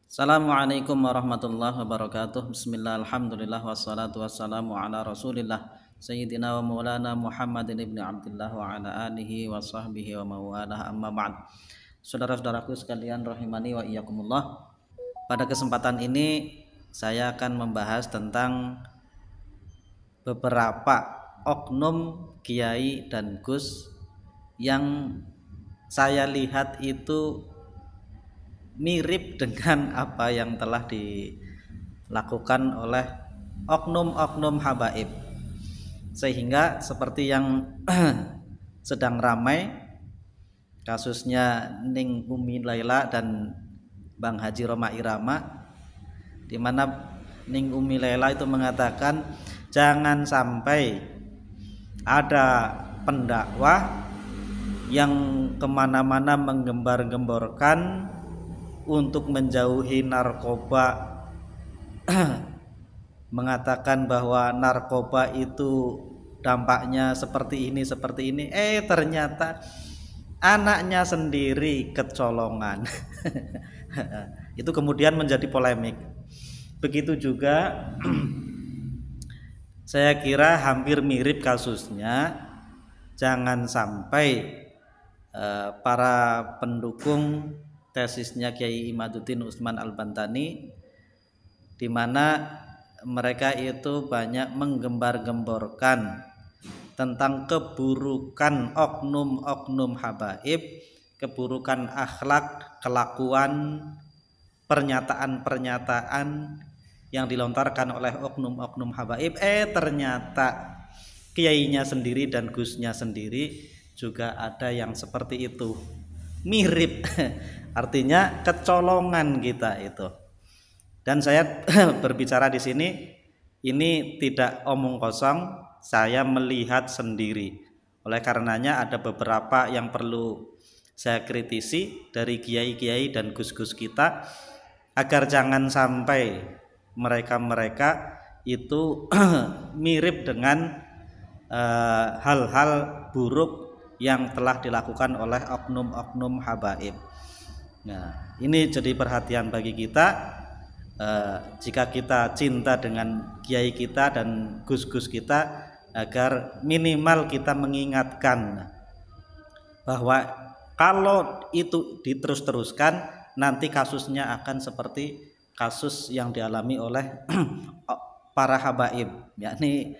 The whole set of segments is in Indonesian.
Assalamualaikum warahmatullahi wabarakatuh. Bismillah, alhamdulillah, wassalatu wassalamu ala rasulillah Sayyidina wa maulana Muhammadin ibni Abdullah wa ala alihi wa sahbihi wa mawalah, amma ba'd. Saudara-saudaraku sekalian rahimani wa iyyakumullah. Pada kesempatan ini saya akan membahas tentang beberapa oknum kiai dan gus yang saya lihat itu mirip dengan apa yang telah dilakukan oleh oknum-oknum habaib, sehingga seperti yang sedang ramai kasusnya Ning Umi Laila dan Bang Haji Roma Irama, di mana Ning Umi Laila itu mengatakan jangan sampai ada pendakwah yang kemana-mana menggembar-gemborkan untuk menjauhi narkoba, mengatakan bahwa narkoba itu dampaknya seperti ini ternyata anaknya sendiri kecolongan. Itu kemudian menjadi polemik. Begitu juga saya kira hampir mirip kasusnya, jangan sampai para pendukung tesisnya Kiai Imaduddin Utsman Al-Bantani, di mana mereka itu banyak menggembar-gemborkan tentang keburukan oknum-oknum habaib, keburukan akhlak, kelakuan, pernyataan-pernyataan yang dilontarkan oleh oknum-oknum habaib. Ternyata kiainya sendiri dan gusnya sendiri juga ada yang seperti itu, mirip. Artinya kecolongan kita itu. Dan saya berbicara di sini ini tidak omong kosong, saya melihat sendiri. Oleh karenanya ada beberapa yang perlu saya kritisi dari kiai-kiai dan gus-gus kita, agar jangan sampai mereka-mereka itu mirip dengan hal-hal buruk yang telah dilakukan oleh oknum-oknum habaib. Nah, ini jadi perhatian bagi kita, jika kita cinta dengan kiai kita dan gus-gus kita, agar minimal kita mengingatkan bahwa kalau itu diterus-teruskan nanti kasusnya akan seperti kasus yang dialami oleh para habaib, yakni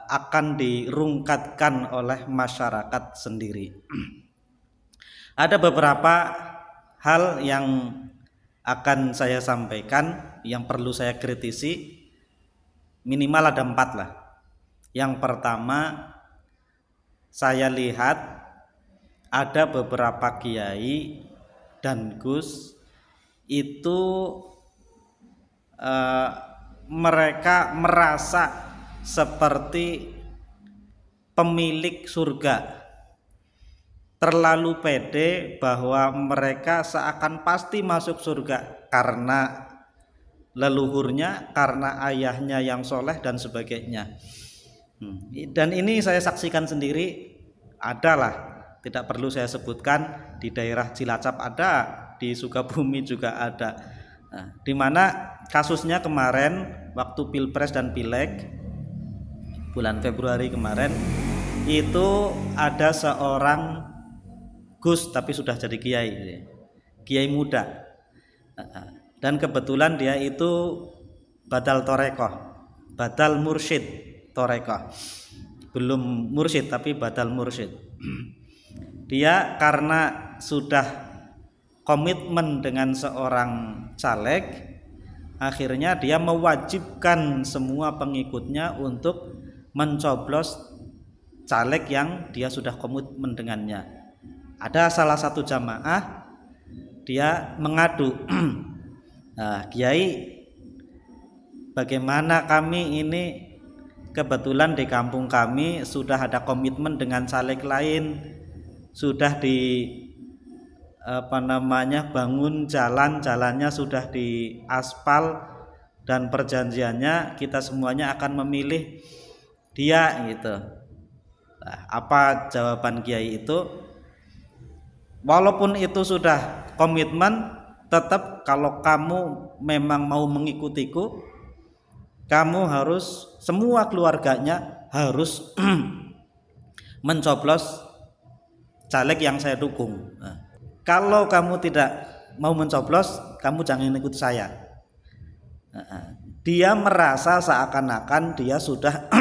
akan dirungkatkan oleh masyarakat sendiri. Ada beberapa hal yang akan saya sampaikan yang perlu saya kritisi, minimal ada 4 lah. Yang pertama, saya lihat ada beberapa kiai dan gus itu mereka merasa seperti pemilik surga, terlalu pede bahwa mereka seakan pasti masuk surga karena leluhurnya, karena ayahnya yang soleh dan sebagainya. Dan ini saya saksikan sendiri, adalah, tidak perlu saya sebutkan, di daerah Cilacap ada, di Sukabumi juga ada. Nah, di mana kasusnya kemarin waktu Pilpres dan Pileg bulan Februari kemarin, itu ada seorang gus tapi sudah jadi kiai muda, dan kebetulan dia itu badal torekoh, badal mursyid torekoh, belum mursyid tapi badal mursyid. Dia karena sudah komitmen dengan seorang caleg, akhirnya dia mewajibkan semua pengikutnya untuk mencoblos caleg yang dia sudah komitmen dengannya. Ada salah satu jamaah, dia mengadu, nah, Kiai, bagaimana kami ini, kebetulan di kampung kami sudah ada komitmen dengan caleg lain, sudah bangun jalannya sudah di aspal, dan perjanjiannya kita semuanya akan memilih dia gitu. Nah, apa jawaban Kiai itu? Walaupun itu sudah komitmen, tetap kalau kamu memang mau mengikutiku, kamu harus semua keluarganya harus mencoblos caleg yang saya dukung. Nah, kalau kamu tidak mau mencoblos, kamu jangan ikut saya. Dia merasa seakan-akan dia sudah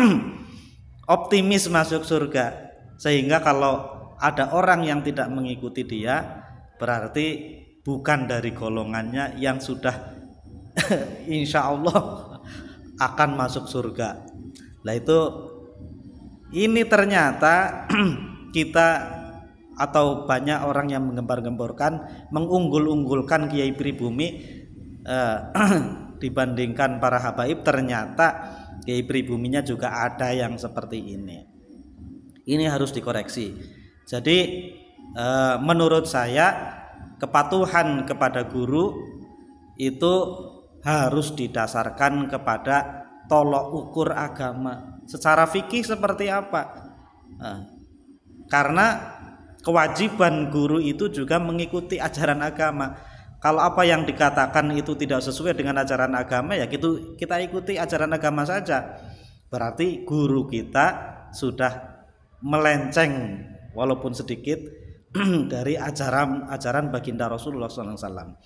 optimis masuk surga, sehingga kalau ada orang yang tidak mengikuti dia, berarti bukan dari golongannya yang sudah insya Allah akan masuk surga. Nah itu, ini ternyata kita atau banyak orang yang menggembar-gemborkan, mengunggul-unggulkan Kiai Pribumi dibandingkan para habaib. Ternyata Kiai Pribuminya juga ada yang seperti ini. Ini harus dikoreksi. Jadi menurut saya kepatuhan kepada guru itu harus didasarkan kepada tolok ukur agama. Secara fikih seperti apa? Karena kewajiban guru itu juga mengikuti ajaran agama. Kalau apa yang dikatakan itu tidak sesuai dengan ajaran agama, ya kita ikuti ajaran agama saja. Berarti guru kita sudah melenceng walaupun sedikit dari ajaran baginda Rasulullah SAW.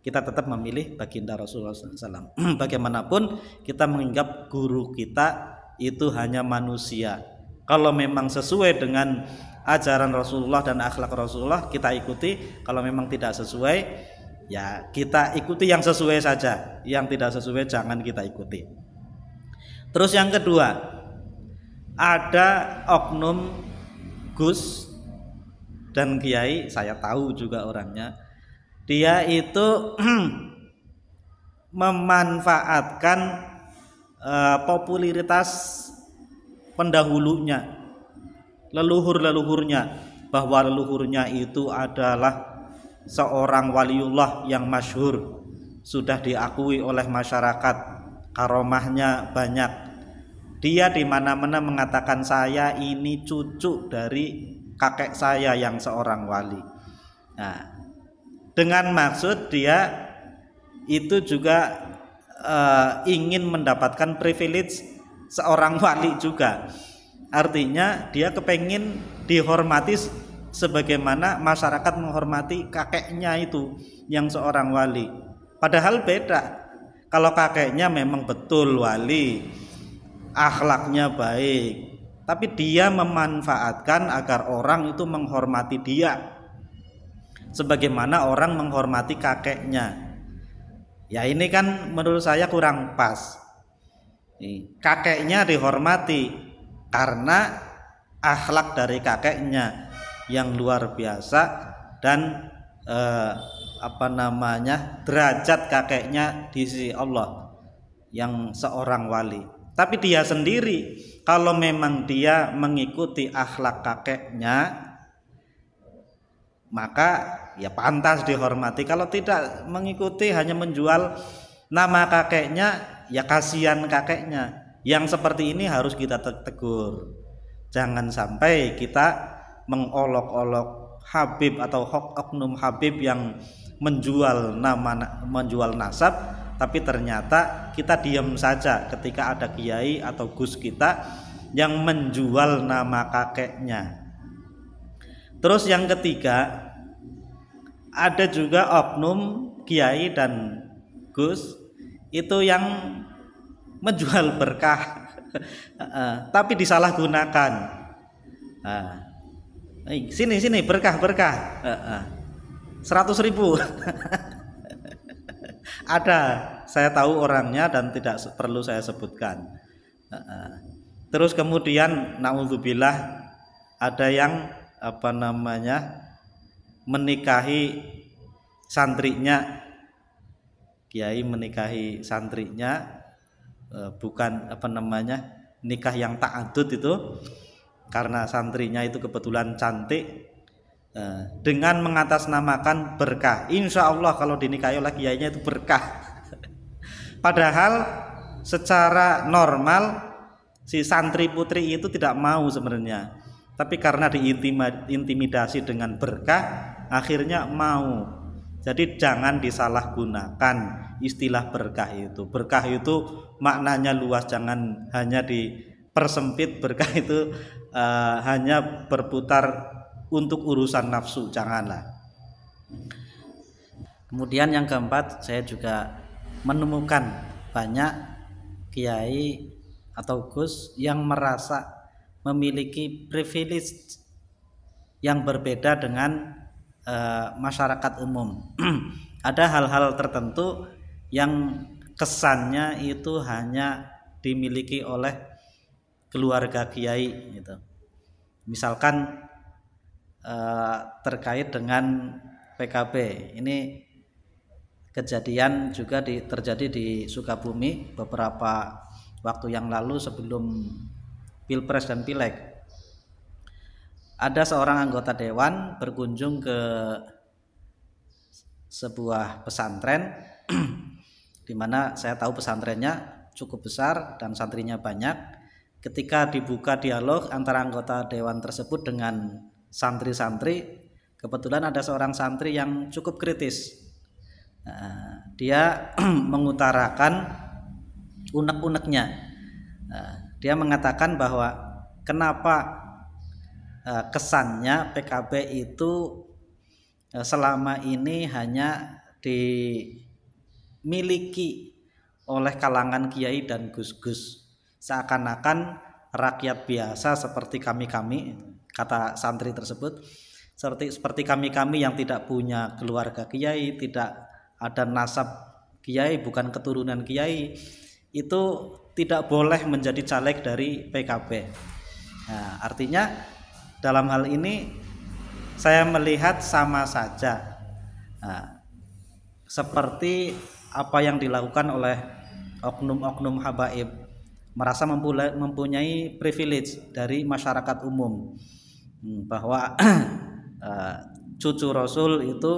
Kita tetap memilih baginda Rasulullah SAW. Bagaimanapun kita menganggap guru kita itu hanya manusia. Kalau memang sesuai dengan ajaran Rasulullah dan akhlak Rasulullah, kita ikuti. Kalau memang tidak sesuai, ya kita ikuti yang sesuai saja. Yang tidak sesuai jangan kita ikuti. Terus yang kedua, ada oknum Gus dan Kiai, saya tahu juga orangnya. Dia itu memanfaatkan popularitas pendahulunya, leluhur-leluhurnya, bahwa leluhurnya itu adalah seorang waliullah yang masyhur, sudah diakui oleh masyarakat, karomahnya banyak. Dia di mana-mana mengatakan saya ini cucu dari kakek saya yang seorang wali. Nah, dengan maksud dia itu juga ingin mendapatkan privilege seorang wali juga. Artinya dia kepengin dihormati sebagaimana masyarakat menghormati kakeknya itu yang seorang wali. Padahal beda. Kalau kakeknya memang betul wali, akhlaknya baik, tapi dia memanfaatkan agar orang itu menghormati dia sebagaimana orang menghormati kakeknya. Ya ini kan menurut saya kurang pas. Kakeknya dihormati karena akhlak dari kakeknya yang luar biasa dan derajat kakeknya di sisi Allah yang seorang wali. Tapi dia sendiri kalau memang dia mengikuti akhlak kakeknya, maka ya pantas dihormati. Kalau tidak mengikuti, hanya menjual nama kakeknya, ya kasihan kakeknya. Yang seperti ini harus kita tegur. Jangan sampai kita mengolok-olok Habib atau oknum Habib yang menjual nama, menjual nasab, tapi ternyata kita diam saja ketika ada kiai atau gus kita yang menjual nama kakeknya. Terus yang ketiga, ada juga oknum kiai dan gus itu yang menjual berkah tapi disalahgunakan. Sini berkah 100.000 ada, saya tahu orangnya dan tidak perlu saya sebutkan. Terus kemudian naudzubillah ada yang menikahi santrinya, kiai menikahi santrinya, bukan nikah yang ta'adud itu, karena santrinya itu kebetulan cantik, dengan mengatasnamakan berkah. Insya Allah kalau dinikahi oleh kiainya itu berkah. Padahal secara normal si santri putri itu tidak mau sebenarnya, tapi karena diintimidasi dengan berkah akhirnya mau. Jadi jangan disalahgunakan istilah berkah itu. Berkah itu maknanya luas, jangan hanya dipersempit. Berkah itu hanya berputar untuk urusan nafsu, janganlah. Kemudian yang keempat, saya juga menemukan banyak kiai atau gus yang merasa memiliki privilege yang berbeda dengan masyarakat umum. Ada hal-hal tertentu yang kesannya itu hanya dimiliki oleh keluarga kiai gitu. Misalkan terkait dengan PKB, ini kejadian juga terjadi di Sukabumi beberapa waktu yang lalu sebelum Pilpres dan Pileg. Ada seorang anggota dewan berkunjung ke sebuah pesantren di mana saya tahu pesantrennya cukup besar dan santrinya banyak. Ketika dibuka dialog antara anggota dewan tersebut dengan santri-santri, kebetulan ada seorang santri yang cukup kritis. Dia mengutarakan unek-uneknya. Dia mengatakan bahwa kenapa kesannya PKB itu selama ini hanya dimiliki oleh kalangan kiai dan gus-gus, seakan-akan rakyat biasa seperti kami-kami, kata santri tersebut, seperti kami-kami yang tidak punya keluarga kiai, tidak ada nasab kiai, bukan keturunan kiai, itu tidak boleh menjadi caleg dari PKB. Nah, artinya dalam hal ini saya melihat sama saja seperti apa yang dilakukan oleh oknum-oknum habaib, merasa mempunyai privilege dari masyarakat umum, bahwa cucu Rasul itu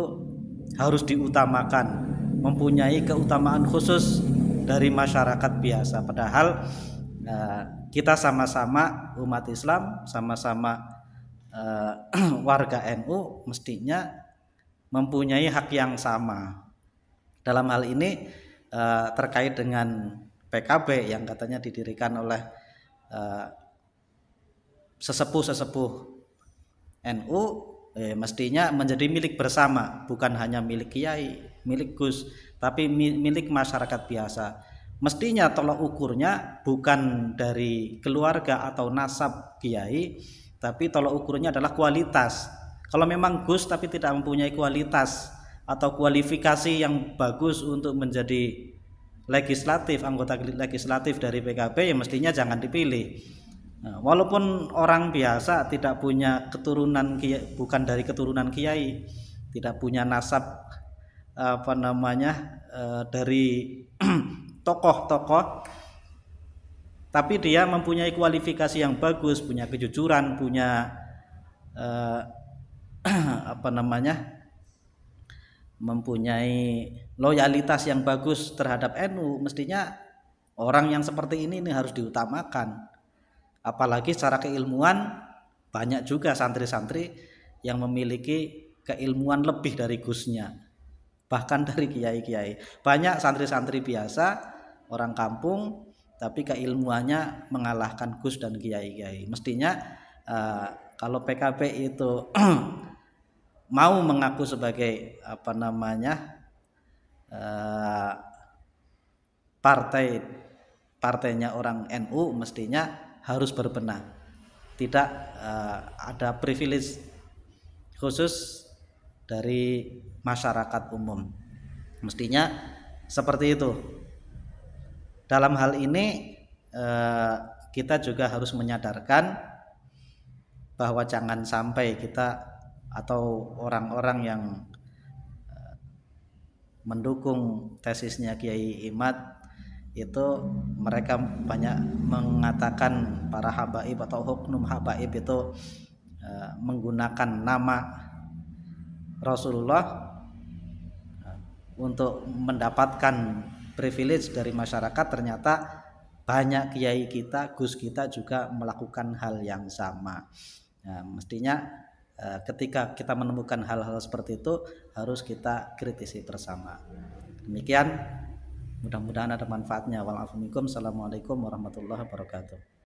harus diutamakan, mempunyai keutamaan khusus dari masyarakat biasa. Padahal kita sama-sama umat Islam, sama-sama warga NU, mestinya mempunyai hak yang sama. Dalam hal ini terkait dengan PKB yang katanya didirikan oleh sesepuh-sesepuh NU, mestinya menjadi milik bersama, bukan hanya milik kiai, milik gus, tapi milik masyarakat biasa. Mestinya tolak ukurnya bukan dari keluarga atau nasab kiai, tapi tolak ukurnya adalah kualitas. Kalau memang gus tapi tidak mempunyai kualitas atau kualifikasi yang bagus untuk menjadi legislatif, anggota legislatif dari PKB, ya mestinya jangan dipilih. Nah, walaupun orang biasa tidak punya keturunan kiai, bukan dari keturunan kiai, tidak punya nasab dari tokoh-tokoh, tapi dia mempunyai kualifikasi yang bagus, punya kejujuran, punya mempunyai loyalitas yang bagus terhadap NU, mestinya orang yang seperti ini harus diutamakan. Apalagi secara keilmuan banyak juga santri-santri yang memiliki keilmuan lebih dari gusnya, bahkan dari kiai-kiai. Banyak santri-santri biasa, orang kampung, tapi keilmuannya mengalahkan gus dan kiai-kiai. Mestinya kalau PKB itu mau mengaku sebagai partainya orang NU, mestinya harus berbenah, tidak ada privilege khusus dari masyarakat umum. Mestinya seperti itu. Dalam hal ini kita juga harus menyadarkan bahwa jangan sampai kita atau orang-orang yang mendukung tesisnya Kiai Imad itu, mereka banyak mengatakan para habaib atau oknum habaib itu menggunakan nama Rasulullah untuk mendapatkan privilege dari masyarakat. Ternyata banyak kiai kita, gus kita juga melakukan hal yang sama. Nah, mestinya ketika kita menemukan hal-hal seperti itu harus kita kritisi bersama. Demikian, mudah-mudahan ada manfaatnya. Wa'alaikum warahmatullahi wabarakatuh.